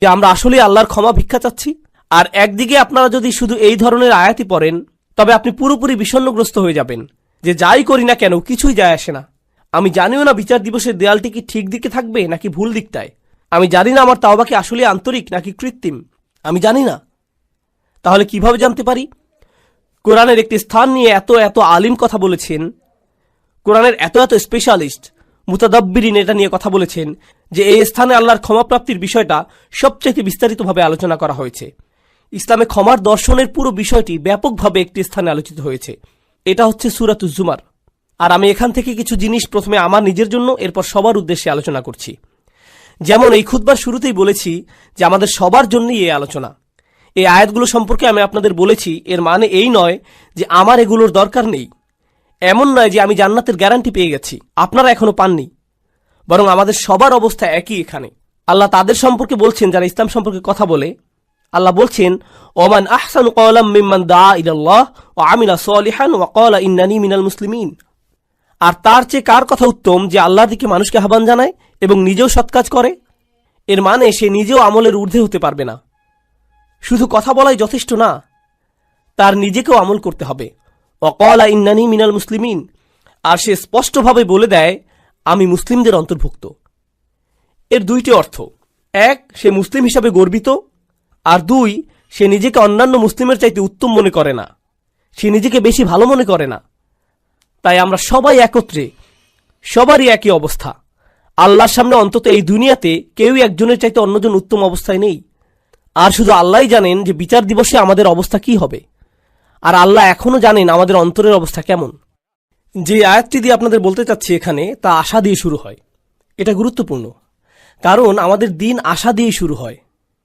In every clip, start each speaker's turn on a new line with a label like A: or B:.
A: যে আমরা আসলে আল্লাহর ক্ষমা ভিক্ষা চাচ্ছি। আর একদিকে আপনারা যদি শুধু এই ধরনের আয়াতই পড়েন তবে আপনি পুরোপুরি বিষণ্ণগ্রস্ত হয়ে যাবেন যে যাই করি না কেন কিছুই যায় আসে না। আমি জানিও না বিচার দিবসের দেয়ালটি কি ঠিক দিকে থাকবে নাকি ভুল দিকটায়। আমি জানি না আমার তাওবা কি আসলে আন্তরিক নাকি কৃত্রিম। আমি জানি না। তাহলে কিভাবে জানতে পারি? কোরআনের একটি স্থান নিয়ে এত এত আলিম কথা বলেছেন, কোরআনের এত এত স্পেশালিস্ট মুতাদাব্বিরিন এটা নিয়ে কথা বলেছেন যে এই স্থানে আল্লাহর ক্ষমাপ্রাপ্তির বিষয়টা সবচেয়ে বিস্তারিতভাবে আলোচনা করা হয়েছে। ইসলামে ক্ষমার দর্শনের পুরো বিষয়টি ব্যাপকভাবে একটি স্থানে আলোচিত হয়েছে। এটা হচ্ছে সূরাতুজ জুমার। আর আমি এখান থেকে কিছু জিনিস প্রথমে আমার নিজের জন্য এরপর সবার উদ্দেশ্যে আলোচনা করছি। যেমন এই খুতবার শুরুতেই বলেছি যে আমাদের সবার জন্যই এই আলোচনা। এই আয়াতগুলো সম্পর্কে আমি আপনাদের বলেছি, এর মানে এই নয় যে আমার এগুলোর দরকার নেই। এমন নয় যে আমি জান্নাতের গ্যারান্টি পেয়ে গেছি, আপনারা এখনো পাননি। বরং আমাদের সবার অবস্থা একই। এখানে আল্লাহ তাদের সম্পর্কে বলছেন যারা ইসলাম সম্পর্কে কথা বলে। আল্লাহ বলছেন, ওমান আহসানু কওলাম মিম্মান দাআ ইলাল্লাহ ওয়া আমিলা সলিহান ওয়া ক্বালা ইন্নানি মিনাল মুসলিমিন। আর তার চেয়ে কার কথা উত্তম যে আল্লাহর দিকে মানুষকে আহ্বান জানায় এবং নিজেও সৎ কাজ করে? এর মানে সে নিজেও আমলের ঊর্ধ্বে হতে পারবে না। শুধু কথা বলাই যথেষ্ট না, তার নিজেকেও আমল করতে হবে। ওয়া ক্বালা ইন্নানি মিনাল মুসলিমিন। আর সে স্পষ্টভাবে বলে দেয় আমি মুসলিমদের অন্তর্ভুক্ত। এর দুইটি অর্থ। এক, সে মুসলিম হিসাবে গর্বিত। আর দুই, সে নিজেকে অন্যান্য মুসলিমের চাইতে উত্তম মনে করে না, সে নিজেকে বেশি ভালো মনে করে না। তাই আমরা সবাই একত্রে, সবারই একই অবস্থা। আল্লাহর সামনে অন্তত এই দুনিয়াতে কেউই একজনের চাইতে অন্যজন উত্তম অবস্থায় নেই। আর শুধু আল্লাহই জানেন যে বিচার দিবসে আমাদের অবস্থা কি হবে। আর আল্লাহ এখনো জানেন আমাদের অন্তরের অবস্থা কেমন। যে আয়াতটি দিয়ে আপনাদের বলতে চাচ্ছি এখানে, তা আশা দিয়ে শুরু হয়। এটা গুরুত্বপূর্ণ, কারণ আমাদের দিন আশা দিয়ে শুরু হয়,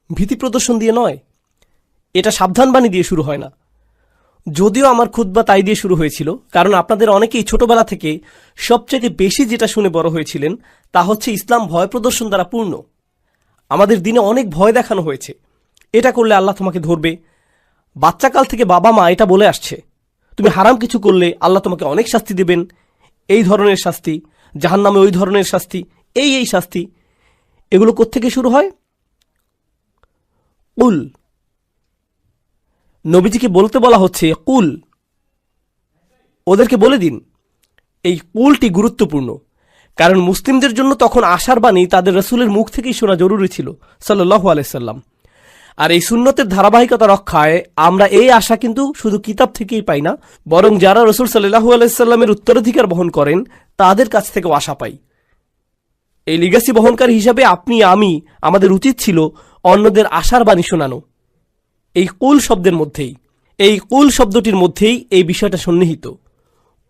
A: ভীতি প্রদর্শন দিয়ে নয়। এটা সাবধানবাণী দিয়ে শুরু হয় না। যদিও আমার খুতবা তাই দিয়ে শুরু হয়েছিল, কারণ আপনাদের অনেকেই ছোটবেলা থেকে সবচেয়ে বেশি যেটা শুনে বড় হয়েছিলেন তা হচ্ছে ইসলাম ভয় প্রদর্শন দ্বারা পূর্ণ। আমাদের দিনে অনেক ভয় দেখানো হয়েছে, এটা করলে আল্লাহ তোমাকে ধরবে। বাচ্চাকাল থেকে বাবা মা এটা বলে আসছে, তুমি হারাম কিছু করলে আল্লাহ তোমাকে অনেক শাস্তি দেবেন, এই ধরনের শাস্তি, জাহান্নামে ওই ধরনের শাস্তি, এই শাস্তি। এগুলো কোত্থেকে শুরু হয়? কুল। নবীজিকে বলতে বলা হচ্ছে কুল, ওদেরকে বলে দিন। এই কুলটি গুরুত্বপূর্ণ, কারণ মুসলিমদের জন্য তখন আশার বাণী তাদের রাসূলের মুখ থেকেই শোনা জরুরি ছিল সাল্লাল্লাহু আলাইহি সাল্লাম। আর এই সুন্নতের ধারাবাহিকতা রক্ষায় আমরা এই আশা কিন্তু শুধু কিতাব থেকেই পাই না, বরং যারা রাসূল সাল্লাল্লাহু আলাইহি সাল্লামের উত্তরাধিকার বহন করেন তাদের কাছ থেকেও আশা পাই। এই লিগাসি বহনকারী হিসাবে আপনি আমি আমাদের উচিত ছিল অন্যদের আশার বাণী শোনানো। এই কুল শব্দের মধ্যেই, এই কুল শব্দটির মধ্যেই এই বিষয়টা সন্নিহিত।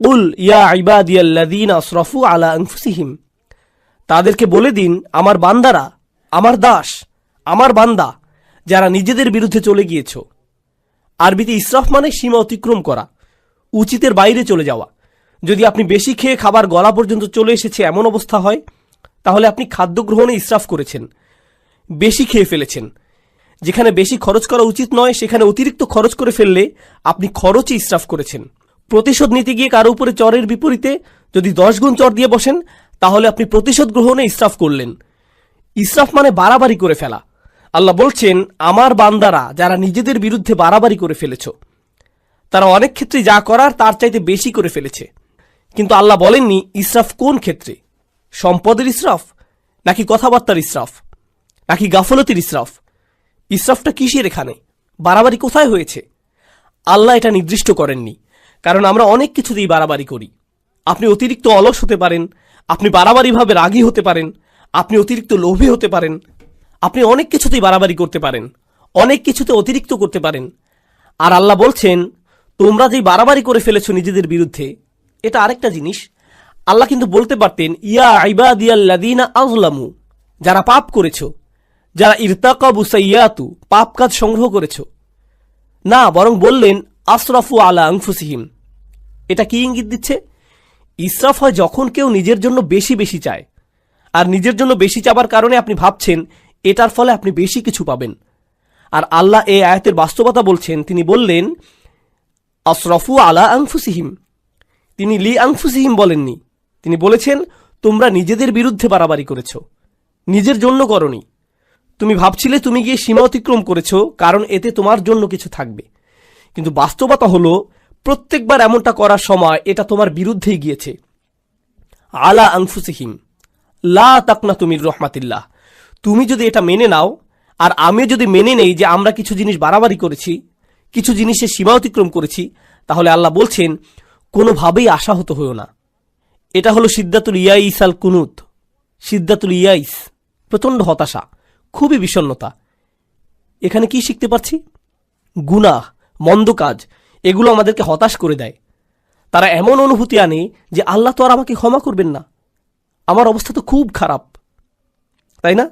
A: কুল ইয়া ইবাদিয়াল্লাযীনা আসরাফু আলা আনফুসিহিম। তাদেরকে বলে দিন আমার বান্দারা, আমার দাস, আমার বান্দা যারা নিজেদের বিরুদ্ধে চলে গিয়েছ। আরবিতে ইসরাফ মানে সীমা অতিক্রম করা, উচিতের বাইরে চলে যাওয়া। যদি আপনি বেশি খেয়ে খাবার গলা পর্যন্ত চলে এসেছে এমন অবস্থা হয়, তাহলে আপনি খাদ্য গ্রহণে ইসরাফ করেছেন, বেশি খেয়ে ফেলেছেন। যেখানে বেশি খরচ করা উচিত নয় সেখানে অতিরিক্ত খরচ করে ফেললে আপনি খরচই ইসরাফ করেছেন। প্রতিশোধ নিতে গিয়ে কারো উপরে চরের বিপরীতে যদি 10 গুণ চর দিয়ে বসেন, তাহলে আপনি প্রতিশোধ গ্রহণে ইসরাফ করলেন। ইসরাফ মানে বাড়াবাড়ি করে ফেলা। আল্লাহ বলছেন আমার বান্দারা যারা নিজেদের বিরুদ্ধে বাড়াবাড়ি করে ফেলেছ, তারা অনেক ক্ষেত্রে যা করার তার চাইতে বেশি করে ফেলেছে। কিন্তু আল্লাহ বলেননি ইসরাফ কোন ক্ষেত্রে, সম্পদের ইসরাফ নাকি কথাবার্তার ইসরাফ নাকি গাফলতির ইসরাফ। ইসরাফটা কিসের এখানে, বাড়াবাড়ি কোথায় হয়েছে? আল্লাহ এটা নির্দিষ্ট করেননি, কারণ আমরা অনেক কিছুতেই বাড়াবাড়ি করি। আপনি অতিরিক্ত অলস হতে পারেন, আপনি বাড়াবাড়িভাবে রাগী হতে পারেন, আপনি অতিরিক্ত লোভী হতে পারেন, আপনি অনেক কিছুতেই বাড়াবাড়ি করতে পারেন, অনেক কিছুতে অতিরিক্ত করতে পারেন। আর আল্লাহ বলছেন তোমরা যেই বাড়াবাড়ি করে ফেলেছ নিজেদের বিরুদ্ধে, এটা আরেকটা জিনিস। আল্লাহ কিন্তু বলতে পারতেন ইয়া ইবাদিয়াল্লাযীনা আযলামু, যারা পাপ করেছো, যারা ইরতাকাবু সাইয়্যাতু, পাপ কাজ সংগ্রহ করেছো। না, বরং বললেন আসরাফু আলা আনফুসিহিম। এটা কি ইঙ্গিত দিচ্ছে? ইসরাফ হয় যখন কেউ নিজের জন্য বেশি বেশি চায়, আর নিজের জন্য বেশি চাবার কারণে আপনি ভাবছেন এটার ফলে আপনি বেশি কিছু পাবেন। আর আল্লাহ এই আয়াতের বাস্তবতা বলছেন, তিনি বললেন আসরাফু আলা আনফুসিহিম। তিনি লি আনফুসিহিম বলেননি, তিনি বলেছেন তোমরা নিজেদের বিরুদ্ধে বাড়াবাড়ি করেছ, নিজের জন্য করনি। তুমি ভাবছিলে তুমি গিয়ে সীমা অতিক্রম করেছো, কারণ এতে তোমার জন্য কিছু থাকবে। কিন্তু বাস্তবতা হলো প্রত্যেকবার এমনটা করার সময় এটা তোমার বিরুদ্ধেই গিয়েছে। আলা আনফুসিহিম লা তাকনাতু মির রাহমাতিল্লাহ। তুমি যদি এটা মেনে নাও, আর আমি যদি মেনে নেই যে আমরা কিছু জিনিস বাড়াবাড়ি করেছি, কিছু জিনিসের সীমা অতিক্রম করেছি, তাহলে আল্লাহ বলছেন কোনোভাবেই আশাহত হইও না। এটা হলো সিদ্দাতুল ইয়াইস আল কুনুত। সিদ্দাতুল ইয়াইস, প্রচণ্ড হতাশা, খুবই বিষণ্ণতা। এখানে কি শিখতে পারছি? গুনাহ, মন্দ কাজ, এগুলো আমাদেরকে হতাশ করে দেয়। তারা এমন অনুভূতি আনে যে আল্লাহ তো আর আমাকে ক্ষমা করবেন না, আমার অবস্থা তো খুব খারাপ, তাই না?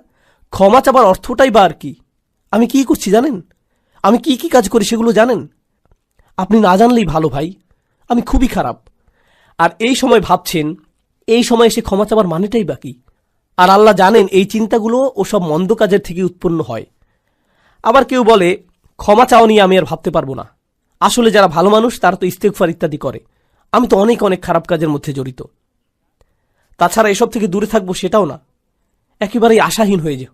A: ক্ষমা চাবার অর্থটাই বা আর কি? আমি কি করছি জানেন? আমি কি কি কাজ করি সেগুলো জানেন? আপনি না জানলেই ভালো ভাই, আমি খুবই খারাপ। আর এই সময় ভাবছেন, এই সময় এসে ক্ষমা চাবার মানেটাই বাকি। আর আল্লাহ জানেন এই চিন্তাগুলো ওসব মন্দ কাজের থেকে উৎপন্ন হয়। আবার কেউ বলে ক্ষমা চাও নিয়ে আমি আর ভাবতে পারবো না। আসলে যারা ভালো মানুষ তারা তো ইস্তেগফার ইত্যাদি করে, আমি তো অনেক অনেক খারাপ কাজের মধ্যে জড়িত। তাছাড়া এসব থেকে দূরে থাকবো সেটাও না, একেবারেই আশাহীন হয়ে যাও।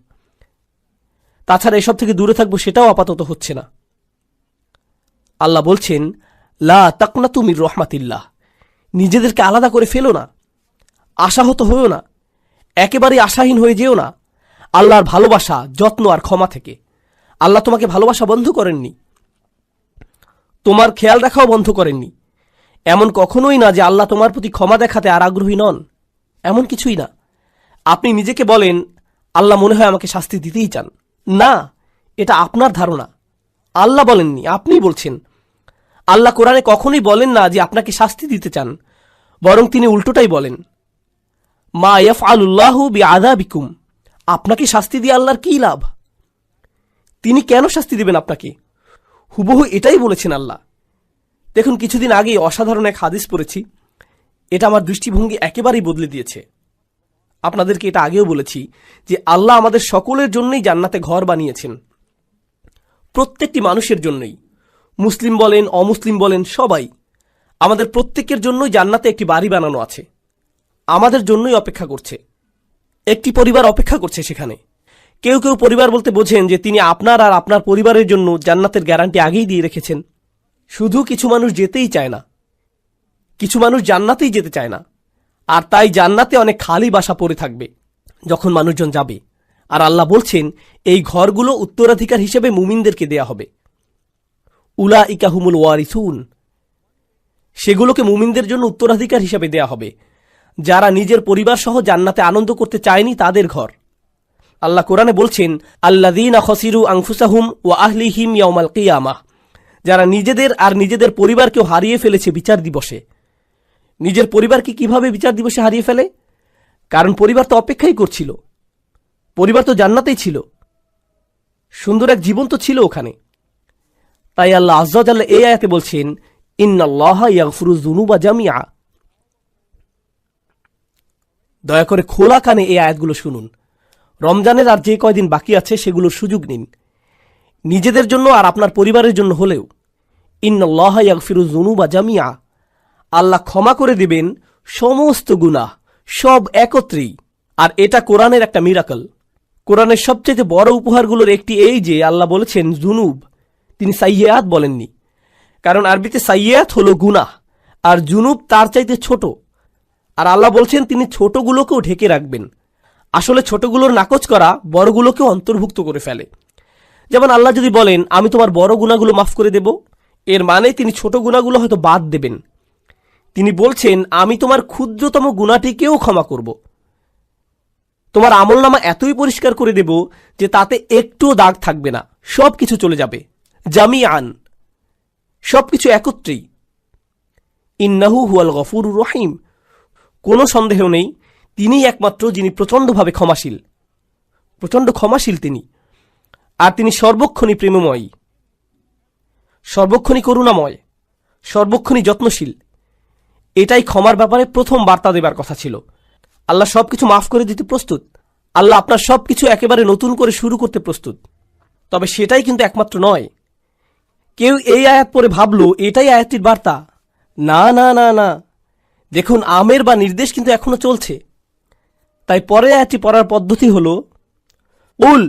A: তাছাড়া এসব থেকে দূরে থাকবো সেটাও আপাতত হচ্ছে না। আল্লাহ বলছেন লা তাকনাতু মির রাহমাতিল্লাহ। নিজেদেরকে আলাদা করে ফেলো না, আশাহত হয়েও না, একেবারেই আশাহীন হয়ে যেও না আল্লাহর ভালোবাসা, যত্ন আর ক্ষমা থেকে। আল্লাহ তোমাকে ভালোবাসা বন্ধ করেননি, তোমার খেয়াল রাখাও বন্ধ করেননি। এমন কখনোই না যে আল্লাহ তোমার প্রতি ক্ষমা দেখাতে আর আগ্রহী নন, এমন কিছুই না। আপনি নিজেকে বলেন আল্লাহ মনে হয় আমাকে শাস্তি দিতেই চান। না, এটা আপনার ধারণা, আল্লাহ বলেননি, আপনি বলছেন। আল্লাহ কোরআনে কখনোই বলেন না যে আপনাকে শাস্তি দিতে চান, বরং তিনি উল্টোটাই বলেন মা ইয়াফআলুল্লাহু বিআযাবিকুম। আপনাকে শাস্তি দিয়ে আল্লাহর কি লাভ? তিনি কেন শাস্তি দিবেন আপনাকে? হুবহু এটাই বলেছেন আল্লাহ। দেখুন, কিছুদিন আগেই অসাধারণ এক হাদিস পড়েছি, এটা আমার দৃষ্টিভঙ্গি একেবারেই বদলে দিয়েছে। আপনাদেরকে এটা আগেও বলেছি যে আল্লাহ আমাদের সকলের জন্যই জান্নাতে ঘর বানিয়েছেন, প্রত্যেকটি মানুষের জন্যই, মুসলিম বলেন অমুসলিম বলেন সবাই, আমাদের প্রত্যেকের জন্যই জান্নাতে একটি বাড়ি বানানো আছে, আমাদের জন্যই অপেক্ষা করছে। একটি পরিবার অপেক্ষা করছে সেখানে। কেউ কেউ পরিবার বলতে বোঝেন যে তিনি আপনার আর আপনার পরিবারের জন্য জান্নাতের গ্যারান্টি আগেই দিয়ে রেখেছেন। শুধু কিছু মানুষ যেতেই চায় না, কিছু মানুষ জান্নাতেই যেতে চায় না, আর তাই জান্নাতে অনেক খালি বাসা পড়ে থাকবে যখন মানুষজন যাবে। আর আল্লাহ বলছেন এই ঘরগুলো উত্তরাধিকার হিসেবে মুমিনদেরকে দেয়া হবে। উলাইকা হুমুল ওয়ারিসুন, সেগুলোকে মুমিনদের জন্য উত্তরাধিকার হিসেবে দেয়া হবে, যারা নিজের পরিবার সহ জান্নাতে আনন্দ করতে চায়নি তাদের ঘর। আল্লাহ কোরআনে বলছেন আল্লাযীনা খাসিরু আনফুসাহুম ওয়া আহলিহিম ইয়াওমাল কিয়ামাহ, যারা নিজেদের আর নিজেদের পরিবারকেও হারিয়ে ফেলেছে বিচার দিবসে। নিজের পরিবারকে কিভাবে বিচার দিবসে হারিয়ে ফেলে? কারণ পরিবার তো অপেক্ষাই করছিল, পরিবার তো জান্নাতেই ছিল, সুন্দর এক জীবন তো ছিল ওখানে। তাই আল্লাহ আযজা ওয়া জাল্লা এই আয়াতে বলছেন ইন্নাল্লাহা ইয়াগফিরুয যুনুবা জামিআ। দয়া করে খোলা কানে এই আয়াতগুলো শুনুন। রমজানের আর যে কয়দিন বাকি আছে সেগুলোর সুযোগ নিন, নিজেদের জন্য আর আপনার পরিবারের জন্য হলেও। ইন্নাল্লাহা ইয়াগফিরুয যুনুবা জামিআ, আল্লাহ ক্ষমা করে দিবেন সমস্ত গুনাহ, সব একত্রেই। আর এটা কোরআনের একটা মিরাকল। কোরআনের সবচেয়ে বড় উপহারগুলোর একটি এই যে আল্লাহ বলেছেন জুনুব, তিনি সাইয়্যাত বলেননি। কারণ আরবিতে সাইয়্যাত হলো গুনাহ, আর জুনুব তার চাইতে ছোট। আর আল্লাহ বলছেন তিনি ছোটগুলোকেও ঢেকে রাখবেন। আসলে ছোটগুলোর নাকচ করা বড়গুলোকেও অন্তর্ভুক্ত করে ফেলে। যেমন আল্লাহ যদি বলেন আমি তোমার বড় গুনাহগুলো মাফ করে দেব, এর মানে তিনি ছোট গুনাহগুলো হয়তো বাদ দেবেন। তিনি বলছেন আমি তোমার ক্ষুদ্রতম গুনাহটিকেও ক্ষমা করব, তোমার আমলনামা এতই পরিষ্কার করে দেব যে তাতে একটুও দাগ থাকবে না, সবকিছু চলে যাবে জামিআন, সবকিছু একত্রেই। ইন্নাহু হুয়াল গফুরুর রহিম, কোনো সন্দেহ নেই তিনিই একমাত্র যিনি প্রচণ্ডভাবে ক্ষমাশীল, প্রচণ্ড ক্ষমাশীল তিনি। আর তিনি সর্বক্ষণই প্রেমময়, সর্বক্ষণই করুণাময়, সর্বক্ষণই যত্নশীল। এটাই ক্ষমার ব্যাপারে প্রথম বার্তা দেবার কথা ছিল। আল্লাহ সবকিছু মাফ করে দিতে প্রস্তুত, আল্লাহ আপনার সবকিছু একেবারে নতুন করে শুরু করতে প্রস্তুত। তবে সেটাই কিন্তু একমাত্র নয়। কেউ এই আয়াত পড়ে ভাবল এটাই আয়াতটির বার্তা। না না না না, দেখুন আমের বা নির্দেশ কিন্তু এখনো চলছে। তাই পরের আয়াতটি পড়ার পদ্ধতি হল উল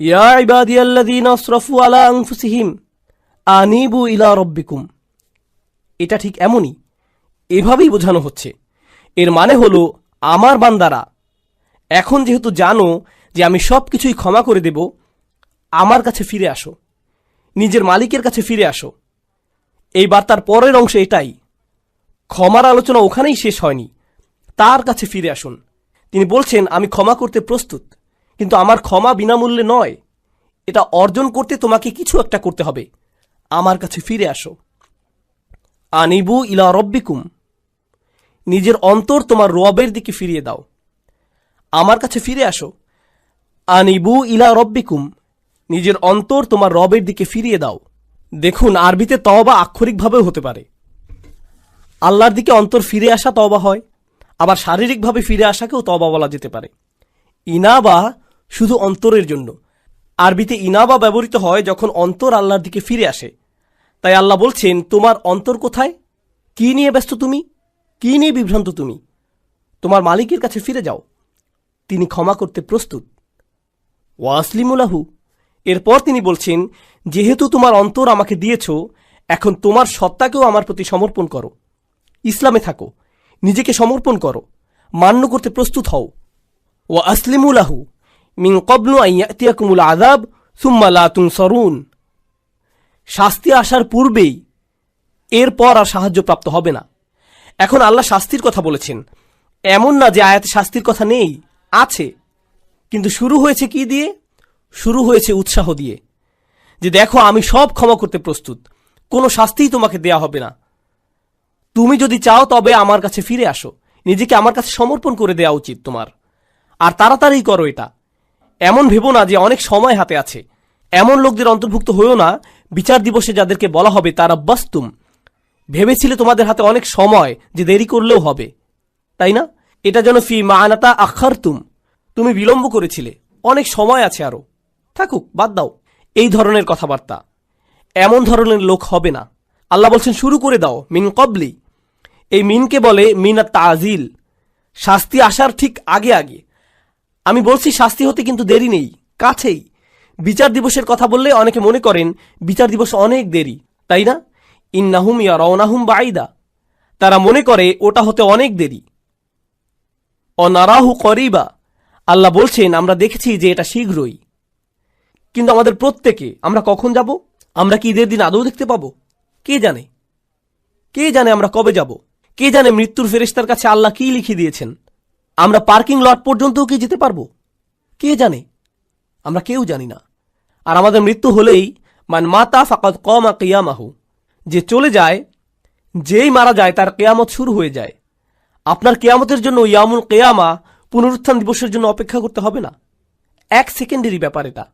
A: ইয়া ইবাদিয়াল্লাযীনা আসরাফু আলা আনফুসিহিম আনিবু ইলা রাব্বিকুম। এটা ঠিক এমনই, এভাবেই বোঝানো হচ্ছে। এর মানে হলো, আমার বান্দারা, এখন যেহেতু জানো যে আমি সব কিছুই ক্ষমা করে দেব, আমার কাছে ফিরে আসো, নিজের মালিকের কাছে ফিরে আসো। এই বার্তার পরের অংশে এটাই। ক্ষমার আলোচনা ওখানেই শেষ হয়নি, তার কাছে ফিরে আসুন। তিনি বলছেন, আমি ক্ষমা করতে প্রস্তুত, কিন্তু আমার ক্ষমা বিনামূল্যে নয়। এটা অর্জন করতে তোমাকে কিছু একটা করতে হবে। আমার কাছে ফিরে আসো। আনিবু ইলা রব্বিকুম, নিজের অন্তর তোমার রবের দিকে ফিরিয়ে দাও। আমার কাছে ফিরে আসো। আনিবু ইলা রব্বিকুম, নিজের অন্তর তোমার রবের দিকে ফিরিয়ে দাও। দেখুন, আরবিতে তওবা আক্ষরিকভাবেও হতে পারে। আল্লাহর দিকে অন্তর ফিরে আসা তওবা হয়, আবার শারীরিকভাবে ফিরে আসাকেও তওবা বলা যেতে পারে। ইনাবা শুধু অন্তরের জন্য। আরবিতে ইনাবা ব্যবহৃত হয় যখন অন্তর আল্লাহর দিকে ফিরে আসে। তাই আল্লাহ বলছেন, তোমার অন্তর কোথায়? কি নিয়ে ব্যস্ত তুমি? কি নিয়ে বিভ্রান্ত তুমি? তোমার মালিকের কাছে ফিরে যাও, তিনি ক্ষমা করতে প্রস্তুত। ওয়াসলিমুলাহু, এরপর তিনি বলছেন, যেহেতু তোমার অন্তর আমাকে দিয়েছ, এখন তোমার সত্তাকেও আমার প্রতি সমর্পণ করো। ইসলামে থাকো, নিজেকে সমর্পণ করো, মান্য করতে প্রস্তুত হও। ওয়া আসলিমুলাহু মিন ক্বাবলু আন ইয়াতিয়াকুমুল আযাব সুম্মা লা তুনসারুন। শাস্তি আসার পূর্বেই এরপর আর সাহায্যপ্রাপ্ত হবে না। এখন আল্লাহ শাস্তির কথা বলেছেন। এমন না যে আয়াতে শাস্তির কথা নেই, আছে, কিন্তু শুরু হয়েছে কি দিয়ে? শুরু হয়েছে উৎসাহ দিয়ে, যে দেখো আমি সব ক্ষমা করতে প্রস্তুত, কোনো শাস্তিই তোমাকে দেয়া হবে না। তুমি যদি চাও তবে আমার কাছে ফিরে আসো, নিজেকে আমার কাছে সমর্পণ করে দেওয়া উচিত তোমার। আর তাড়াতাড়ি করো এটা। এমন ভেবো না যে অনেক সময় হাতে আছে। এমন লোকদের অন্তর্ভুক্ত হয়েও না বিচার দিবসে যাদেরকে বলা হবে তারা বাস্তুম, ভেবেছিলে তোমাদের হাতে অনেক সময় যে দেরি করলেও হবে, তাই না? এটা যেন ফি মানাতা আখারতুম, তুমি বিলম্ব করেছিলে, অনেক সময় আছে আরো, থাকুক, বাদ দাও। এই ধরনের কথাবার্তা, এমন ধরনের লোক হবে না। আল্লাহ বলছেন শুরু করে দাও, মিন কবলি। এই মিনকে বলে মিনাত তাজিল, শাস্তি আসার ঠিক আগে আগে। আমি বলছি শাস্তি হতে কিন্তু দেরি নেই, কাছেই। বিচার দিবসের কথা বললে অনেকে মনে করেন বিচার দিবস অনেক দেরি, তাই না? ইন্নাহুম ইয়ারাউনাহুম বাঈদা, তারা মনে করে ওটা হতে অনেক দেরি। অনারাহু করিবা, আল্লাহ বলছেন আমরা দেখেছি যে এটা শীঘ্রই। কিন্তু আমাদের প্রত্যেকে আমরা কখন যাব? আমরা কি ঈদের দিন আদৌ দেখতে পাবো? কে জানে? কে জানে আমরা কবে যাব? কে জানে মৃত্যুর ফেরেশতার কাছে আল্লাহ কি লিখে দিয়েছেন? আমরা পার্কিং লট পর্যন্তও কি যেতে পারবো? কে জানে? আমরা কেউ জানি না। আর আমাদের মৃত্যু হলেই মান মাতা ফাকাদ কামা কিয়ামাহু, যে চলে যায়, যেই মারা যায় তার কিয়ামত শুরু হয়ে যায়। আপনার কিয়ামতের জন্য ইয়ামুল কিয়ামা, পুনরুত্থান দিবসের জন্য অপেক্ষা করতে হবে না। এক সেকেন্ডেরই ব্যাপার এটা।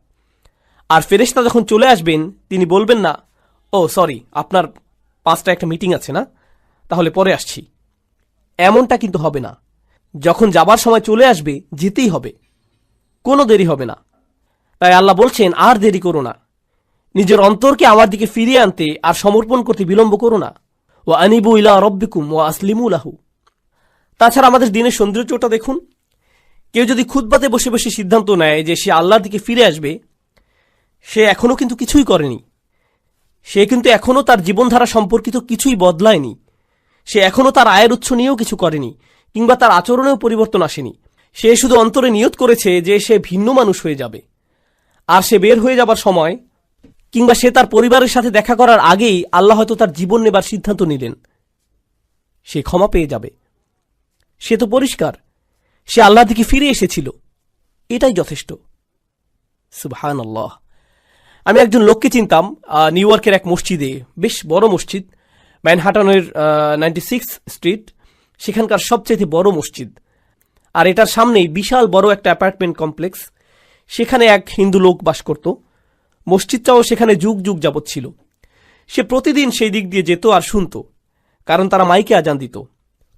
A: আর ফেরেশতা যখন চলে আসবেন তিনি বলবেন না, ও সরি, আপনার 5টা একটা মিটিং আছে না, তাহলে পরে আসছি। এমনটা কিন্তু হবে না। যখন যাবার সময় চলে আসবে যেতেই হবে, কোনো দেরি হবে না। তাই আল্লাহ বলছেন আর দেরি করো না, নিজের অন্তরকে আমার দিকে ফিরিয়ে আনতে আর সমর্পণ করতে বিলম্ব করো না। ওয়া আনিবু ইলা রাব্বিকুম ওয়া আসলিমু লাহু। তাছাড়া আমাদের দিনের সৌন্দর্যটা দেখুন। কেউ যদি খুতবাতে বসে বসে সিদ্ধান্ত নেয় যে সে আল্লাহর দিকে ফিরে আসবে, সে এখনো কিন্তু কিছুই করেনি। সে কিন্তু এখনো তার জীবনধারা সম্পর্কিত কিছুই বদলায়নি। সে এখনো তার আয়ের উৎস নিয়েও কিছু করেনি, কিংবা তার আচরণেও পরিবর্তন আসেনি। সে শুধু অন্তরে নিয়ত করেছে যে সে ভিন্ন মানুষ হয়ে যাবে। আর সে বের হয়ে যাবার সময়, কিংবা সে তার পরিবারের সাথে দেখা করার আগেই আল্লাহ হয়তো তার জীবন নেবার সিদ্ধান্ত নিলেন। সে ক্ষমা পেয়ে যাবে। সে তো পরিষ্কার, সে আল্লাহর দিকে ফিরে এসেছিল, এটাই যথেষ্ট। সুবহানাল্লাহ। আমি একজন লোককে চিনতাম নিউ ইয়র্কের এক মসজিদে, বেশ বড় মসজিদ, ম্যানহাটনের 96 স্ট্রিট, সেখানকার সবচেয়ে বড় মসজিদ। আর এটার সামনেই বিশাল বড় একটা অ্যাপার্টমেন্ট কমপ্লেক্স। সেখানে এক হিন্দু লোক বাস করত। মসজিদটাও সেখানে যুগ যুগ যাবৎ ছিল। সে প্রতিদিন সেই দিক দিয়ে যেত আর শুনত, কারণ তারা মাইকে আজান দিত।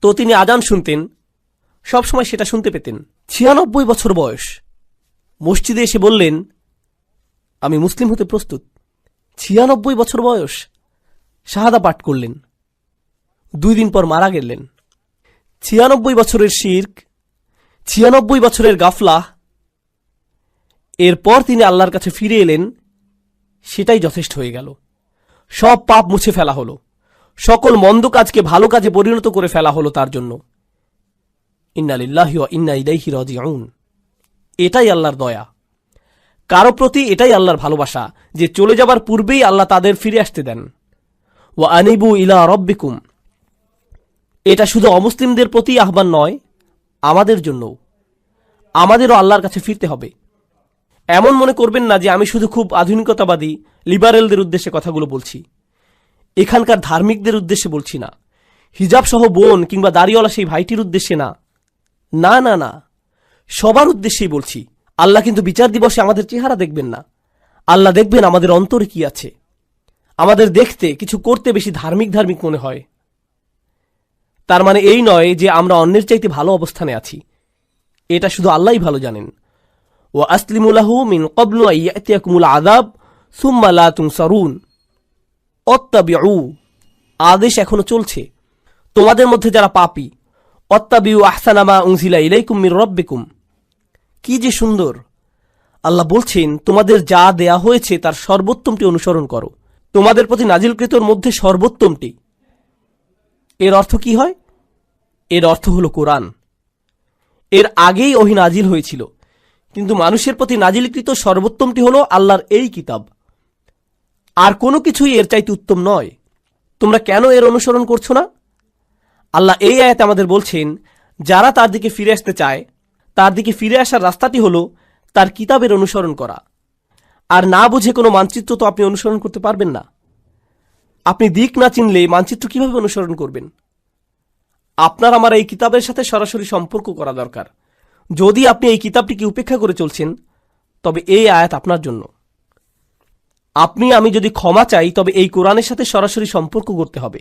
A: তো তিনি আজান শুনতেন, সবসময় সেটা শুনতে পেতেন। 96 বছর বয়স। মসজিদে এসে বললেন, আমি মুসলিম হতে প্রস্তুত। 96 বছর বয়স। শাহাদা পাঠ করলেন। 2 দিন পর মারা গেলেন। 96 বছরের শিরক, 96 বছরের গাফলা, এরপর তিনি আল্লাহর কাছে ফিরে এলেন, সেটাই যথেষ্ট হয়ে গেল। সব পাপ মুছে ফেলা হলো, সকল মন্দ কাজকে ভালো কাজে পরিণত করে ফেলা হলো তার জন্য। ইন্না লিল্লাহি ওয়া ইন্না ইলাইহি রাজিউন। এটাই আল্লাহর দয়া, কারো প্রতি এটাই আল্লাহর ভালোবাসা যে চলে যাবার পূর্বেই আল্লাহ তাদের ফিরে আসতে দেন। ওয়া আনিবু ইলা রাব্বিকুম। এটা শুধু অমুসলিমদের প্রতি আহ্বান নয়, আমাদের জন্যও। আমাদেরও আল্লাহর কাছে ফিরতে হবে। এমন মনে করবেন না যে আমি শুধু খুব আধুনিকতাবাদী লিবারেলদের উদ্দেশ্যে কথাগুলো বলছি। এখানকার ধার্মিকদের উদ্দেশ্যে বলছি না, হিজাব সহ বোন কিংবা দাড়িওয়ালা সেই ভাইটির উদ্দেশ্যে না, না না না, সবার উদ্দেশ্যেই বলছি। আল্লাহ কিন্তু বিচার দিবসে আমাদের চেহারা দেখবেন না, আল্লাহ দেখবেন আমাদের অন্তরে কি আছে। আমাদের দেখতে কিছু করতে বেশি ধার্মিক ধার্মিক মনে হয়, তার মানে এই নয় যে আমরা অন্যের চাইতে ভালো অবস্থানে আছি। এটা শুধু আল্লাহই ভালো জানেন। ওয়া আসলিমু লাহু মিন ক্বাবলু আন ইয়াতিয়াকুমুল আযাব সুম্মা লা তুনসারুন। অত্তাবিউ, আদেশ এখনো চলছে। তোমাদের মধ্যে যারা পাপী, অত্তাবিউ আহসানা মা উনজিলা ইলাইকুম মির রাব্বিকুম। কি যে সুন্দর! আল্লাহ বলছেন, তোমাদের যা দেয়া হয়েছে তার সর্বোত্তমটি অনুসরণ করো, তোমাদের প্রতি নাজিলকৃতর মধ্যে সর্বোত্তমটি। এর অর্থ কি হয়? এর অর্থ হলো কোরআন। এর আগেই ওহী নাজিল হয়েছিল, কিন্তু মানুষের প্রতি নাজিলকৃত সর্বোত্তমটি হলো আল্লাহর এই কিতাব। আর কোনো কিছুই এর চাইতে উত্তম নয়। তোমরা কেন এর অনুসরণ করছো না? আল্লাহ এই আয়াতে আমাদের বলছেন, যারা তার দিকে ফিরে আসতে চায়, তার দিকে ফিরে আসার রাস্তাটি হলো তার কিতাবের অনুসরণ করা। আর না বুঝে কোনো মানচিত্র তো আপনি অনুসরণ করতে পারবেন না। আপনি দিক না চিনলে মানচিত্র কিভাবে অনুসরণ করবেন? আপনার আমার এই কিতাবের সাথে সরাসরি সম্পর্ক করা দরকার। যদি আপনি এই কিতাবটিকে উপেক্ষা করে চলছেন, তবে এই আয়াত আপনার জন্য। আপনি আমি যদি ক্ষমা চাই, তবে এই কোরআনের সাথে সরাসরি সম্পর্ক করতে হবে।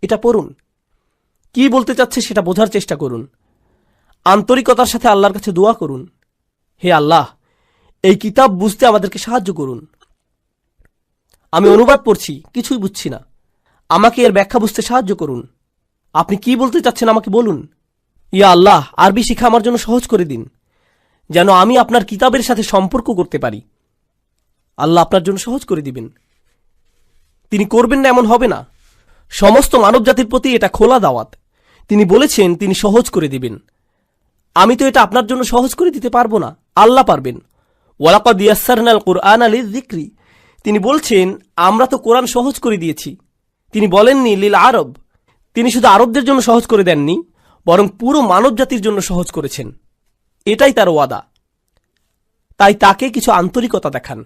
A: এটা পড়ুন, কি বলতে চাচ্ছে সেটা বোঝার চেষ্টা করুন, আন্তরিকতার সাথে আল্লাহর কাছে দোয়া করুন, হে আল্লাহ, এই কিতাব বুঝতে আমাদেরকে সাহায্য করুন। আমি অনুবাদ পড়ছি, কিছুই বুঝছি না, আমাকে এর ব্যাখ্যা বুঝতে সাহায্য করুন। আপনি কি বলতে চাচ্ছেন আমাকে বলুন। ইয়া আল্লাহ, আরবি শিখা আমার জন্য সহজ করে দিন, যেন আমি আপনার কিতাবের সাথে সম্পর্ক করতে পারি। আল্লাহ আপনার জন্য সহজ করে দিবেন। তিনি করবেন না এমন হবে না। সমস্ত মানব জাতির প্রতি এটা খোলা দাওয়াত। তিনি বলেছেন তিনি সহজ করে দিবেন। আমি তো এটা আপনার জন্য সহজ করে দিতে পারবো না, আল্লাহ পারবেন। ওয়ালাকাদ ইয়াসসারনাল কুরআনা লিযিকরি। তিনি বলছেন আমরা তো কোরআন সহজ করে দিয়েছি। তিনি বলেননি লিল আরব। তিনি শুধু আরবদের জন্য সহজ করে দেননি, বরং পুরো মানব জাতির জন্য সহজ করেছেন। এটাই তার ওয়াদা। তাই তাকে কিছু আন্তরিকতা দেখান,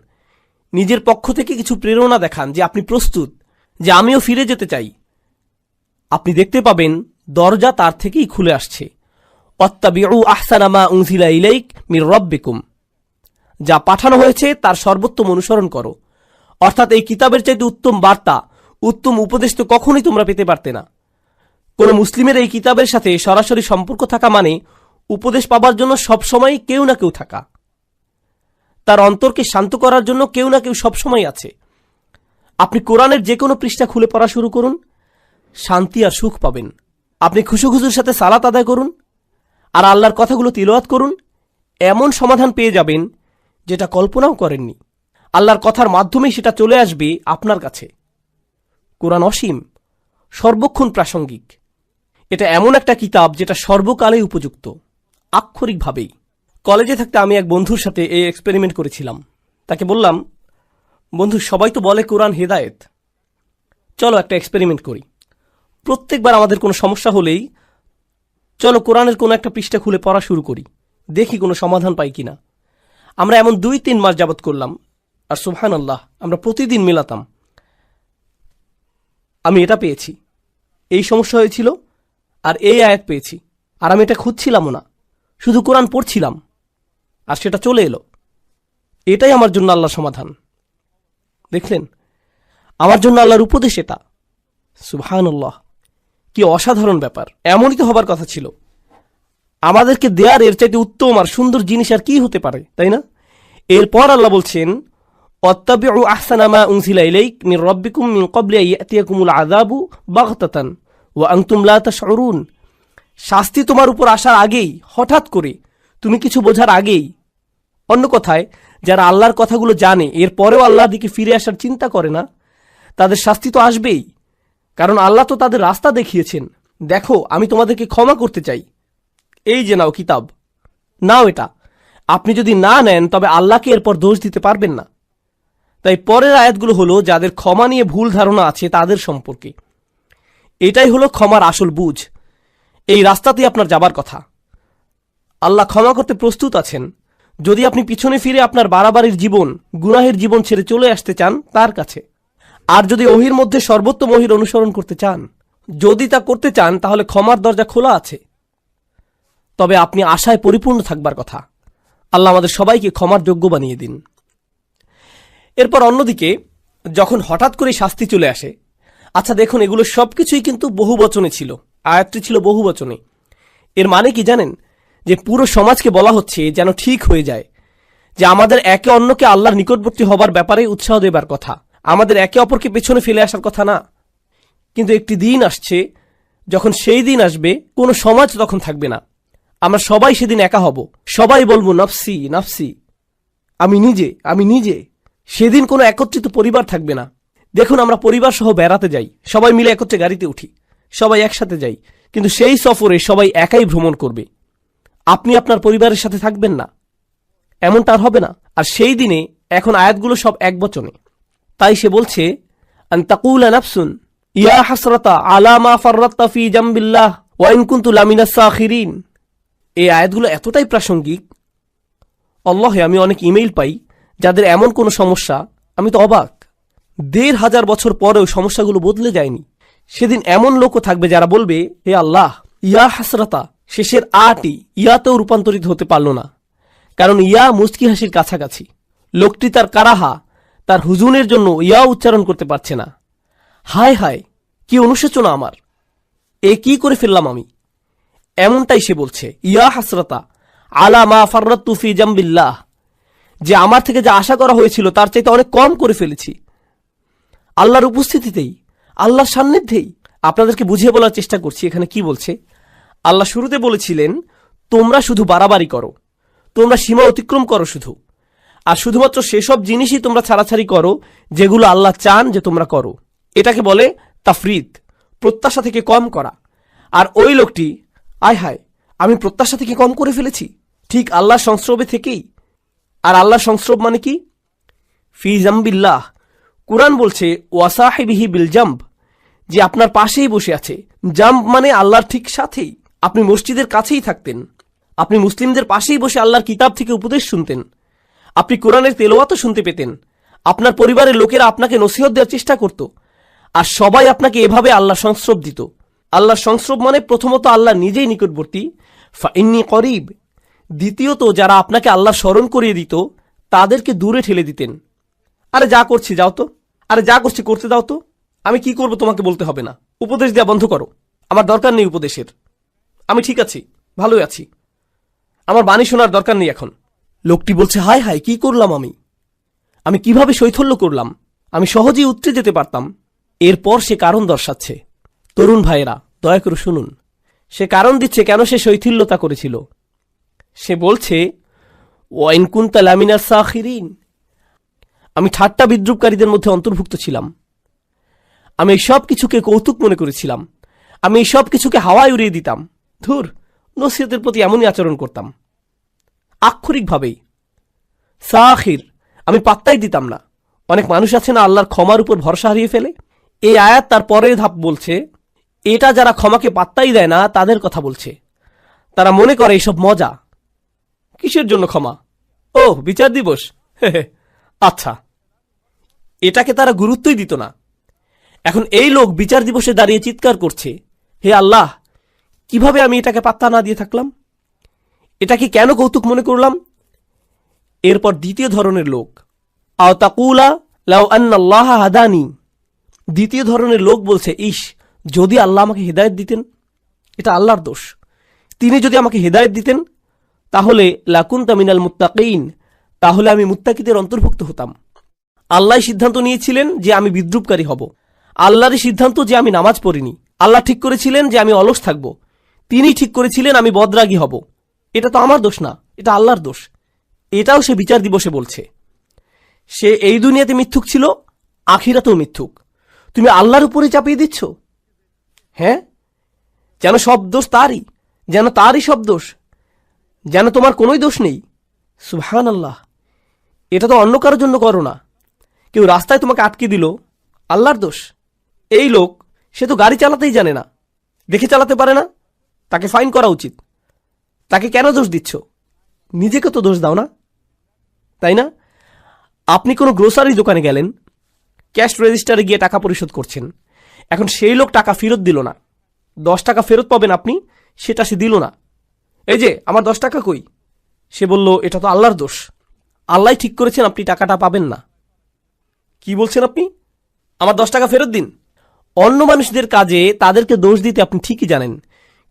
A: নিজের পক্ষ থেকে কিছু প্রেরণা দেখান যে আপনি প্রস্তুত, যে আমিও ফিরে যেতে চাই। আপনি দেখতে পাবেন দরজা তার থেকেই খুলে আসছে। অত্তাবিউ আহসানা মা উনজিলা ইলাইক মির রাব্বিকুম। যা পাঠানো হয়েছে তার সর্বোত্তম অনুসরণ করো। অর্থাৎ এই কিতাবের চাইতে উত্তম বার্তা, উত্তম উপদেশ তো কখনোই তোমরা পেতে পারতে না। কোন মুসলিমের এই কিতাবের সাথে সরাসরি সম্পর্ক থাকা মানে উপদেশ পাবার জন্য সবসময় কেউ না কেউ থাকা, তার অন্তরকে শান্ত করার জন্য কেউ না কেউ সবসময় আছে। আপনি কোরআনের যে কোনো পৃষ্ঠা খুলে পড়া শুরু করুন, শান্তি আর সুখ পাবেন। আপনি খুশুখুশুর সাথে সালাত আদায় করুন আর আল্লাহর কথাগুলো তিলাওয়াত করুন, এমন সমাধান পেয়ে যাবেন যেটা কল্পনাও করেননি। আল্লাহর কথার মাধ্যমেই সেটা চলে আসবে আপনার কাছে। কোরআন অসীম, সর্বক্ষণ প্রাসঙ্গিক। এটা এমন একটা কিতাব যেটা সর্বকালে উপযুক্ত, আক্ষরিকভাবেই। কলেজে থাকতে আমি এক বন্ধুর সাথে এই এক্সপেরিমেন্ট করেছিলাম। তাকে বললাম, বন্ধু, সবাই তো বলে কোরআন হেদায়েত, চলো একটা এক্সপেরিমেন্ট করি। প্রত্যেকবার আমাদের কোনো সমস্যা হলেই চলো কোরআনের কোনো একটা পৃষ্ঠা খুলে পড়া শুরু করি, দেখি কোনো সমাধান পাই কিনা। আমরা এমন 2-3 মাস যাবত করলাম, আর সুবহানাল্লাহ, আমরা প্রতিদিন মিলাতাম। আমি এটা পেয়েছি, এই সমস্যা হয়েছিল, আর এই আয়াত পেয়েছি, আর আমি এটা খুঁজছিলামও না, শুধু কোরআন পড়ছিলাম আর সেটা চলে এলো। এটাই আমার জন্য আল্লাহর সমাধান। দেখলেন, আমার জন্য আল্লাহর উপদেশ এটা। সুবহানাল্লাহ, কি অসাধারণ ব্যাপার! এমনই তো হবার কথা ছিল। আমাদেরকে দেয়ার এর চাইতে উত্তম আর সুন্দর জিনিস আর কি হতে পারে, তাই না? এরপর আল্লাহ বলছেন, অত্তাবিউ আহসানা মা উনজিলা ইলাইক মির রাব্বিকুম মিন ক্বাবলি আন ইয়াতিয়াকুমুল আযাবু বাগতাতান ওয়া আনতুম লা তাশউরুন। শাস্তি তোমার উপর আসার আগেই, হঠাৎ করে, তুমি কিছু বোঝার আগেই অন্য কথায়, যারা আল্লাহর কথাগুলো জানে এরপরেও আল্লাহর দিকে ফিরে আসার চিন্তা করে না, তাদের শাস্তি তো আসবেই। কারণ আল্লাহ তো তাদের রাস্তা দেখিয়েছেন, দেখো আমি তোমাদেরকে ক্ষমা করতে চাই, এই যে নাও কিতাব, নাও এটা। আপনি যদি না নেন তবে আল্লাহকে এরপর দোষ দিতে পারবেন না। তাই পরের আয়াতগুলো হলো যাদের ক্ষমা নিয়ে ভুল ধারণা আছে তাদের সম্পর্কে। এটাই হলো ক্ষমার আসল বুঝ, এই রাস্তাতেই আপনার যাবার কথা। আল্লাহ ক্ষমা করতে প্রস্তুত আছেন যদি আপনি পিছনে ফিরে আপনার বাড়াবাড়ির জীবন, গুনাহের জীবন ছেড়ে চলে আসতে চান তার কাছে। আর যদি ওহির মধ্যে সর্বোত্তম ওহির অনুসরণ করতে চান, যদি তা করতে চান, তাহলে ক্ষমার দরজা খোলা আছে। তবে আপনি আশায় পরিপূর্ণ থাকবার কথা। আল্লাহ আমাদের সবাইকে ক্ষমার যোগ্য বানিয়ে দিন। এরপর অন্যদিকে যখন হঠাৎ করে শাস্তি চলে আসে, আচ্ছা দেখুন, এগুলো সবকিছুই কিন্তু বহু বচনে ছিল, আয়াতটি ছিল বহু বচনে। এর মানে কি জানেন? যে পুরো সমাজকে বলা হচ্ছে যেন ঠিক হয়ে যায়, যে আমাদের একে অন্যকে আল্লাহর নিকটবর্তী হবার ব্যাপারে উৎসাহ দেবার কথা, আমাদের একে অপরকে পেছনে ফেলে আসার কথা না। কিন্তু একটি দিন আসছে, যখন সেই দিন আসবে কোনো সমাজ তখন থাকবে না। আমরা সবাই সেদিন একা হব, সবাই বলবো নফসি নফসি, আমি নিজে আমি নিজে। সেদিন কোনো একত্রিত পরিবার থাকবে না। দেখুন, আমরা পরিবার সহ বেড়াতে যাই, সবাই মিলে একত্রে গাড়িতে উঠি, সবাই একসাথে যাই, কিন্তু সেই সফরে সবাই একাই ভ্রমণ করবে। আপনি আপনার পরিবারের সাথে থাকবেন না, এমনটা আর হবে না। আর সেই দিনে এখন আয়াতগুলো সব এক বচনে। তাই সে বলছে, আন তাকুলা নাফসুন ইয়া হাসরাতা আলা মা ফাররাততা ফি জামবিল্লাহ ওয়া ইন কুনতু লামিনাস সাখিরিন। এই আয়াতগুলো এতটাই প্রাসঙ্গিক, আল্লাহে আমি অনেক ইমেইল পাই যাদের এমন কোনো সমস্যা, আমি তো অবাক। ১,৫০০ বছর পরেও সমস্যাগুলো বদলে যায়নি। সেদিন এমন লোকও থাকবে যারা বলবে, হে আল্লাহ, ইয়া হাসরাতা শেষের আটি ইয়াতেও রূপান্তরিত হতে পারল না, কারণ ইয়া মুস্কি হাসির কাছাকাছি। লোকটি তার কারাহা, তার হুজুনের জন্য ইয়া উচ্চারণ করতে পারছে না। হায় হায়, কি অনুশোচনা আমার, এ কি করে ফেললাম আমি। এমনটাই সে বলছে, ইয়া হাসরাতা আলা মা ফাররাততু ফি জামবিল্লাহ, যে আমার থেকে যা আশা করা হয়েছিল তার চাইতে অনেক কম করে ফেলেছি। আল্লাহর উপস্থিতিতেই, আল্লাহর সান্নিধ্যেই। আপনাদেরকে বুঝিয়ে বলার চেষ্টা করছি এখানে কি বলছে। আল্লাহ শুরুতে বলেছিলেন, তোমরা শুধু বাড়াবাড়ি করো, তোমরা সীমা অতিক্রম করো শুধু, আর শুধুমাত্র সেসব জিনিসই তোমরা ছাড়াছাড়ি করো যেগুলো আল্লাহ চান যে তোমরা করো। এটাকে বলে তাফরিদ, প্রত্যাশা থেকে কম করা। আর ওই লোকটি, আয় হায়, আমি প্রত্যাশা থেকে কম করে ফেলেছি, ঠিক আল্লাহর সংস্রবে থেকেই। আর আল্লাহর সংস্রব মানে কি? ফি জামবিল্লাহ। কুরআন বলছে ওয়াসাহিবিহি বিল জাম্ব, যে আপনার পাশেই বসে আছে। জাম্ব মানে আল্লাহর ঠিক সাথেই। আপনি মসজিদের কাছেই থাকতেন, আপনি মুসলিমদের পাশেই বসে আল্লাহর কিতাব থেকে উপদেশ শুনতেন, আপনি কোরআনের তেলাওয়াতও শুনতে পেতেন, আপনার পরিবারের লোকেরা আপনাকে নসিহত দেওয়ার চেষ্টা করত, আর সবাই আপনাকে এভাবে আল্লাহ সংস্রব দিত। আল্লাহর সংস্রব মানে প্রথমত আল্লাহ নিজেই নিকটবর্তী, ফাইন্নী করিব। দ্বিতীয়ত যারা আপনাকে আল্লাহ স্মরণ করিয়ে দিত তাদেরকে দূরে ঠেলে দিতেন। আরে যা করছি যাও তো, আরে যা করছি করতে দাও তো, আমি কি করব তোমাকে বলতে হবে না, উপদেশ দেওয়া বন্ধ করো, আমার দরকার নেই উপদেশের, আমি ঠিক আছি, ভালোই আছি, আমার বাণী শোনার দরকার নেই এখন। লোকটি বলছে, হায় হায়, কি করলাম আমি কিভাবে শৈথল্য করলাম, আমি সহজেই উতরে যেতে পারতাম। এরপর সে কারণ দর্শাচ্ছে। তরুণ ভাইয়েরা, দয়া করে শুনুন, সে কারণ দিচ্ছে কেন সে শৈথিল্যতা করেছিল। সে বলছে, ওয়া ইন কুনতা লামিনাস সাখিরিন, আমি ঠাট্টা বিদ্রুপকারীদের মধ্যে অন্তর্ভুক্ত ছিলাম। আমি এই সব কিছুকে কৌতুক মনে করেছিলাম, আমি এই সব কিছুকে হাওয়ায় উড়িয়ে দিতাম। ধুর, নসিহতের প্রতি এমনই আচরণ করতাম, আক্ষরিকভাবেই। সাখির, আমি পাত্তাই দিতাম না। অনেক মানুষ আছে না আল্লাহর ক্ষমার উপর ভরসা হারিয়ে ফেলে। এই আয়াত তার পরের ধাপ বলছে, এটা যারা ক্ষমাকে পাত্তাই দেয় না তাদের কথা বলছে। তারা মনে করে এসব মজা, কিসের জন্য ক্ষমা, ও বিচার দিবস, আচ্ছা, এটাকে তারা গুরুত্বই দিত না। এখন এই লোক বিচার দিবসে দাঁড়িয়ে চিৎকার করছে, হে আল্লাহ, কিভাবে আমি এটাকে পাত্তা না দিয়ে থাকলাম, এটাকে কেন কৌতুক মনে করলাম। এরপর দ্বিতীয় ধরনের লোক, আও তাকুলা লাউ আন্নাল্লাহ হাদানি, দ্বিতীয় ধরনের লোক বলছে, ইস, যদি আল্লাহ আমাকে হেদায়েত দিতেন। এটা আল্লাহর দোষ, তিনি যদি আমাকে হেদায়েত দিতেন তাহলে লাকুনতা মিনাল মুত্তাকিন, তাহলে আমি মুত্তাকিদের অন্তর্ভুক্ত হতাম। আল্লাহ সিদ্ধান্ত নিয়েছিলেন যে আমি বিদ্রুপকারী হব, আল্লাহরই সিদ্ধান্ত যে আমি নামাজ পড়িনি, আল্লাহ ঠিক করেছিলেন যে আমি অলস থাকব, তিনি ঠিক করেছিলেন আমি বদরাগী হব। এটা তো আমার দোষ না, এটা আল্লাহর দোষ। এটাও সে বিচার দিবসে বলছে। সে এই দুনিয়াতে মিথ্যুক ছিল, আখিরাতেও মিথ্যুক। তুমি আল্লাহর উপরে চাপিয়ে দিচ্ছ। হ্যাঁ, যেন সব দোষ তারই, যেন তারই সব দোষ, যেন তোমার কোনোই দোষ নেই। সুবহানাল্লাহ, এটা তো অন্য কারোর জন্য করো না। কেউ রাস্তায় তোমাকে আটকে দিল, আল্লাহর দোষ। এই লোক, সে তো গাড়ি চালাতেই জানে না, দেখে চালাতে পারে না, তাকে ফাইন করা উচিত। তাকে কেন দোষ দিচ্ছ? নিজেকে তো দোষ দাও না, তাই না? আপনি কোনো গ্রোসারি দোকানে গেলেন, ক্যাশ রেজিস্টারে গিয়ে টাকা পরিশোধ করছেন। এখন সেই লোক টাকা ফেরত দিল না, 10 টাকা ফেরত পাবেন আপনি, সেটা সে দিল না। এই যে আমার 10 টাকা কই? সে বলল, এটা তো আল্লাহর দোষ, আল্লাহ ঠিক করেছেন আপনি টাকাটা পাবেন না। কি বলছেন আপনি? আমার 10 টাকা ফেরত দিন। অন্য মানুষদের কাজে তাদেরকে দোষ দিতে আপনি ঠিকই জানেন,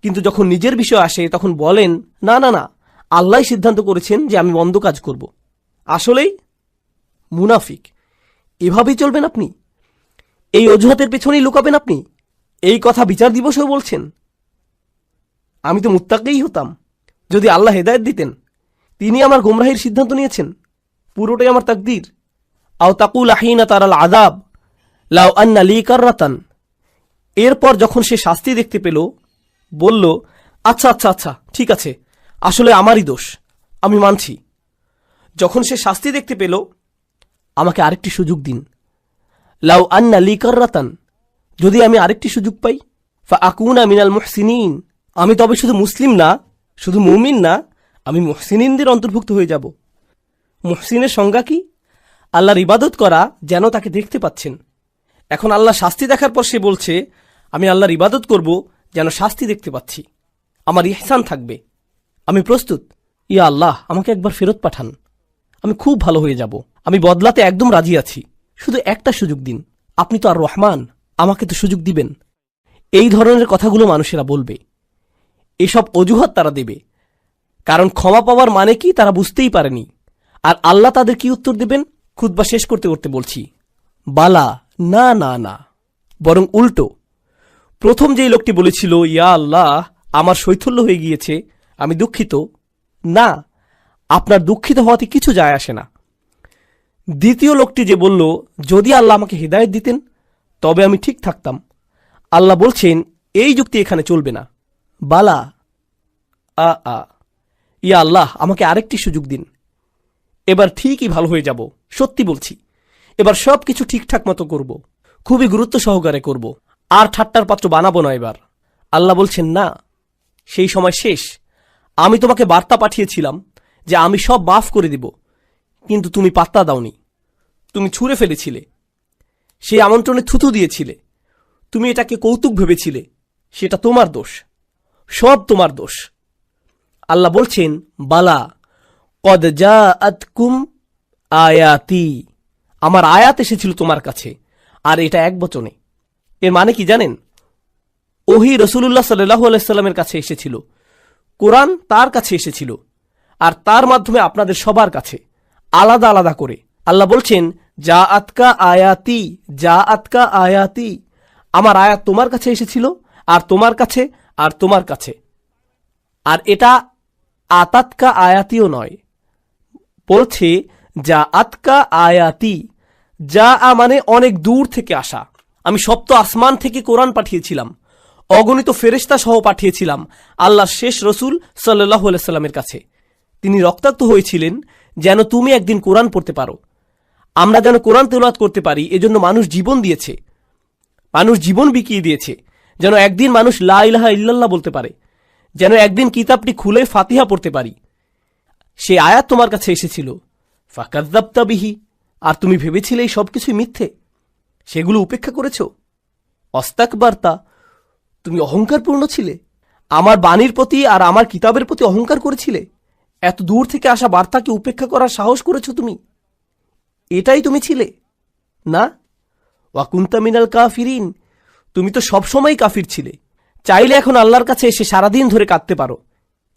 A: কিন্তু যখন নিজের বিষয় আসে তখন বলেন, না না না, আল্লাহ সিদ্ধান্ত করেছেন যে আমি মন্দ কাজ করব। আসলেই মুনাফিক। এভাবেই চলবেন আপনি? এই অজুহাতের পেছনেই লুকাবেন আপনি? এই কথা বিচার দিবসেও বলছেন? আমি তো মুত্তাকিই হতাম যদি আল্লাহ হেদায়েত দিতেন। তিনি আমার গোমরাহির সিদ্ধান্ত নিয়েছেন, পুরোটাই আমার তাকদীর। আও তাকুল হিনা তারাল আযাব লাউ আন্না লি কাররাতান। এরপর যখন সে শাস্তি দেখতে পেল, বলল, আচ্ছা আচ্ছা আচ্ছা, ঠিক আছে, আসলে আমারই দোষ, আমি মানছি। যখন সে শাস্তি দেখতে পেল, আমাকে আরেকটি সুযোগ দিন। লাউ আন্না লি কাররাতান, যদি আমি আরেকটি সুযোগ পাই, ফা আকুনা মিনাল মুহসিনিন, আমি তবে শুধু মুসলিম না, শুধু মুমিন না, আমি মুহসিনিনদের অন্তর্ভুক্ত হয়ে যাব। মুহসিনের সংজ্ঞা কি? আল্লাহর ইবাদত করা যেন তাকে দেখতে পাচ্ছেন। এখন আল্লাহ শাস্তি দেখার পর সে বলছে, আমি আল্লাহর ইবাদত করব যেন শাস্তি দেখতে পাচ্ছি, আমার ইহসান থাকবে, আমি প্রস্তুত। ইয়া আল্লাহ, আমাকে একবার ফেরত পাঠান, আমি খুব ভালো হয়ে যাব, আমি বদলাতে একদম রাজি আছি, শুধু একটা সুযোগ দিন, আপনি তো আর রহমান, আমাকে তো সুযোগ দিবেন। এই ধরনের কথাগুলো মানুষেরা বলবে, এসব অজুহাত তারা দেবে, কারণ ক্ষমা পাওয়ার মানে কি তারা বুঝতেই পারেনি। আর আল্লাহ তাদের কি উত্তর দেবেন? খুতবা শেষ করতে করতে বলছি, বালা, না না না, বরং উল্টো। প্রথম যেই লোকটি বলেছিল, ইয়া আল্লাহ, আমার শৈথল্য হয়ে গিয়েছে, আমি দুঃখিত, না, আপনার দুঃখিত হওয়াতে কিছু যায় আসে না। দ্বিতীয় লোকটি যে বলল, যদি আল্লাহ আমাকে হিদায়াত দিতেন তবে আমি ঠিক থাকতাম, আল্লাহ বলছেন এই যুক্তি এখানে চলবে না। বালা, ইয়া আল্লাহ, আমাকে আরেকটি সুযোগ দিন, এবার ঠিকই ভালো হয়ে যাব, সত্যি বলছি, এবার সব কিছু ঠিকঠাক মতো করব, খুবই গুরুত্ব সহকারে করব, আর ঠাট্টার পাত্র বানাবো না এবার। আল্লাহ বলছেন, না, সেই সময় শেষ। আমি তোমাকে বার্তা পাঠিয়েছিলাম যে আমি সব মাফ করে দিব, কিন্তু তুমি পাত্তা দাওনি, তুমি ছুঁড়ে ফেলেছিলে, সেই আমন্ত্রণে থুথু দিয়েছিলে, তুমি এটাকে কৌতুক ভেবেছিলে, সেটা তোমার দোষ, সব তোমার দোষ। আল্লাহ বলছেন, বালা, কদ জাআতকুম আয়াতি, আমার আয়াত এসেছিল তোমার কাছে, আর এটা একবচনে। এর মানে কি জানেন? ওহী রাসূলুল্লাহ সাল্লাল্লাহু আলাইহি সাল্লামের কাছে এসেছিল, কোরআন তার কাছে এসেছিল, আর তার মাধ্যমে আপনাদের সবার কাছে আলাদা আলাদা করে। আল্লাহ বলছেন, জাআতকা আয়াতি, জাআতকা আয়াতি, আমার আয়াত তোমার কাছে এসেছিল, আর তোমার কাছে, আর তোমার কাছে। আর এটা আতাতকা আয়াতিও নয়, বলছে জাআতকা আয়াতি। যা মানে অনেক দূর থেকে আসা। আমি সপ্ত আসমান থেকে কোরআন পাঠিয়েছিলাম, অগণিত ফেরেশতা সহ পাঠিয়েছিলাম আল্লাহর শেষ রসুল সাল্লাল্লাহু আলাইহি সাল্লামের কাছে। তিনি রক্তাক্ত হয়েছিলেন যেন তুমি একদিন কোরআন পড়তে পারো, আমরা যেন কোরআন তেলাওয়াত করতে পারি। এজন্য মানুষ জীবন দিয়েছে, মানুষ জীবন বিকিয়ে দিয়েছে, যেন একদিন মানুষ লা ইলাহা ইল্লাল্লাহ বলতে পারে, যেন একদিন কিতাবটি খুলে ফাতিহা পড়তে পারি। সে আয়াত তোমার কাছে এসেছিল, ফাকাযযাবতা বিহি, আর তুমি ভেবেছিলে এই সবকিছুই মিথ্যে, সেগুলো উপেক্ষা করেছ। অস্তাকবারতা, তুমি অহংকারপূর্ণ ছিলে, আমার বাণীর প্রতি আর আমার কিতাবের প্রতি অহংকার করেছিলে, এত দূর থেকে আসা বার্তাকে উপেক্ষা করার সাহস করেছ তুমি, এটাই তুমি ছিলে না? ওয়াকুনতা মিনাল কাফিরিন, তুমি তো সবসময় কাফির ছিলে। চাইলে এখন আল্লাহর কাছে এসে সারাদিন ধরে কাঁদতে পারো,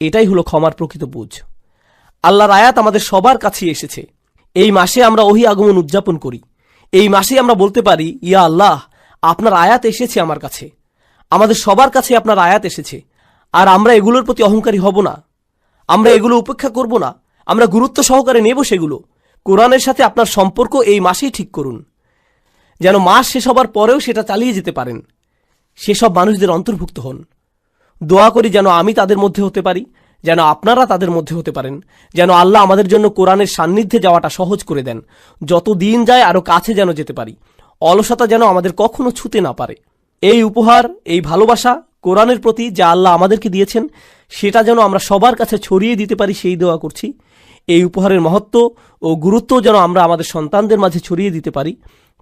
A: এটাই হলো ক্ষমার প্রকৃত বুঝ। আল্লাহর আয়াত আমাদের সবার কাছেই এসেছে। এই মাসে আমরা ওহী আগমন উদযাপন করি, এই মাসে আমরা বলতে পারি, ইয়া আল্লাহ, আপনার আয়াত এসেছে আমার কাছে, আমাদের সবার কাছে আপনার আয়াত এসেছে, আর আমরা এগুলোর প্রতি অহংকারী হব না, আমরা এগুলো উপেক্ষা করব না, আমরা গুরুত্ব সহকারে নেব সেগুলো। কোরআনের সাথে আপনার সম্পর্ক এই মাসেই ঠিক করুন, যেন মাস শেষ হবার পরেও সেটা চালিয়ে যেতে পারেন। সেসব মানুষদের অন্তর্ভুক্ত হন। দোয়া করি যেন আমি তাদের মধ্যে হতে পারি, যেন আপনারা তাদের মধ্যে হতে পারেন, যেন আল্লাহ আমাদের জন্য কোরআনের সান্নিধ্যে যাওয়াটা সহজ করে দেন। যত দিন যায় আরো কাছে যেন যেতে পারি, অলসতা যেন আমাদের কখনো ছুতে না পারে। এই উপহার, এই ভালোবাসা কোরআনের প্রতি যা আল্লাহ আমাদেরকে দিয়েছেন, সেটা যেন আমরা সবার কাছে ছড়িয়ে দিতে পারি, সেই দোয়া করছি। এই উপহারের মহত্ব ও গুরুত্ব যেন আমরা আমাদের সন্তানদের মাঝে ছড়িয়ে দিতে পারি,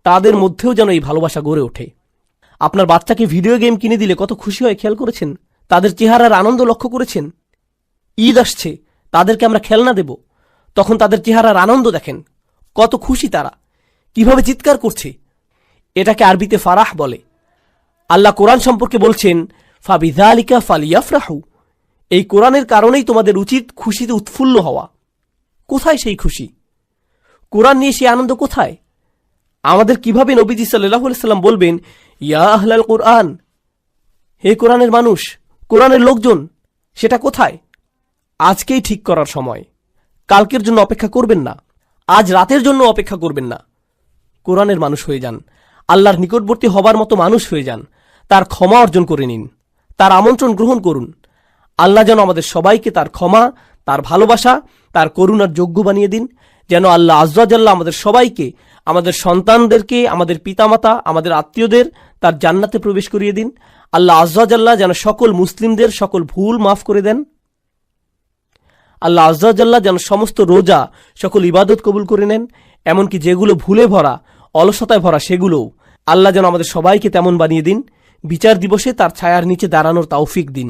A: তাদের মধ্যেও যেন এই ভালোবাসা গড়ে ওঠে। আপনার বাচ্চাকে ভিডিও গেম কিনে দিলে কত খুশি হয় খেয়াল করেছেন? তাদের চেহারার আনন্দ লক্ষ্য করেছেন? ঈদ আসছে, তাদেরকে আমরা খেলনা দেব, তখন তাদের চেহারার আনন্দ দেখেন, কত খুশি তারা, কিভাবে চিৎকার করছে। এটাকে আরবিতে ফারাহ বলে। আল্লাহ কোরআন সম্পর্কে বলছেন, ফাবিযালিকা ফালিয়াফরাহু। এই কোরআনের কারণেই তোমাদের উচিত খুশিতে উৎফুল্ল হওয়া। কোথায় সেই খুশি? কোরআন নিয়ে সেই আনন্দ কোথায়? আমাদের কিভাবে নবীজি সাল্লাল্লাহু আলাইহি সাল্লাম বলবেন, ইয়া আহলাল কোরআন, হে কোরআনের মানুষ, কোরআনের লোকজন, সেটা কোথায়? আজকেই ঠিক করার সময়। কালকের জন্য অপেক্ষা করবেন না, আজ রাতের জন্য অপেক্ষা করবেন না। কোরআনের মানুষ হয়ে যান, আল্লাহর নিকটবর্তী হবার মতো মানুষ হয়ে যান, তার ক্ষমা অর্জন করে নিন, তার আমন্ত্রণ গ্রহণ করুন। আল্লাহ যেন আমাদের সবাইকে তার ক্ষমা, তার ভালোবাসা, তার করুণার যোগ্য বানিয়ে দিন। যেন আল্লাহ আযজা জাল্লা আমাদের সবাইকে, আমাদের সন্তানদেরকে, আমাদের পিতামাতা, আমাদের আত্মীয়দের তার জান্নাতে প্রবেশ করিয়ে দিন। আল্লাহ আযজা জাল্লা যেন সকল মুসলিমদের সকল ভুল মাফ করে দেন। আল্লাহ আযজা জাল্লা যেন সমস্ত রোজা, সকল ইবাদত কবুল করে নেন, এমনকি যেগুলো ভুলে ভরা, অলসতায় ভরা, সেগুলোও আল্লাহ যেন আমাদের সবাইকে তেমন বানিয়ে দিন। বিচার দিবসে তার ছায়ার নিচে দাঁড়ানোর তৌফিক দিন।